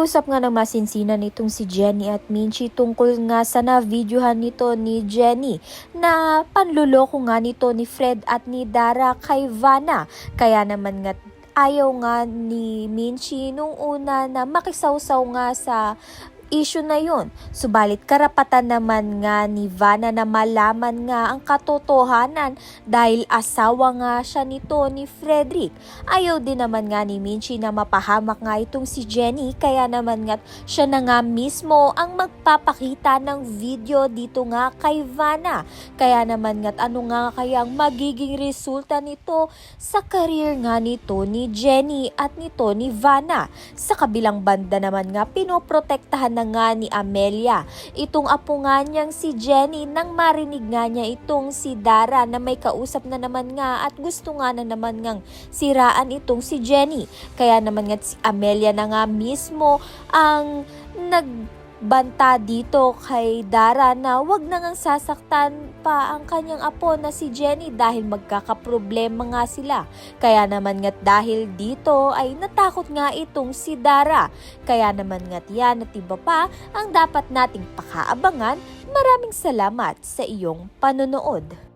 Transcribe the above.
Nag-usap nga ng masinsinan nitong si Jenny at Minchi tungkol nga sa na-videohan nito ni Jenny na panluloko nga nito ni Fred at ni Dara kay Vanna. Kaya naman nga ayaw nga ni Minchi nung una na makisawsaw nga sa issue na yun. Subalit karapatan naman nga ni Vanna na malaman nga ang katotohanan dahil asawa nga siya nito ni Frederick. Ayaw din naman nga ni Minchi na mapahamak nga itong si Jenny, kaya naman nga siya na nga mismo ang magpapakita ng video dito nga kay Vanna. Kaya naman nga ano nga kaya ang magiging resulta nito sa career nga nito ni Jenny at nito ni Vanna. Sa kabilang banda naman nga pinoprotektahan nga ni Amelia itong apo nga niyang si Jenny nang marinig nga niya itong si Dara na may kausap na naman nga at gusto nga na naman ngang siraan itong si Jenny. Kaya naman nga si Amelia na nga mismo ang nagbanta dito kay Dara na wag na ngang sasaktan pa ang kanyang apo na si Jenny dahil magkakaproblema nga sila. Kaya naman nga dahil dito ay natakot nga itong si Dara. Kaya naman nga yan at iba pa ang dapat nating pakaabangan. Maraming salamat sa iyong panonood.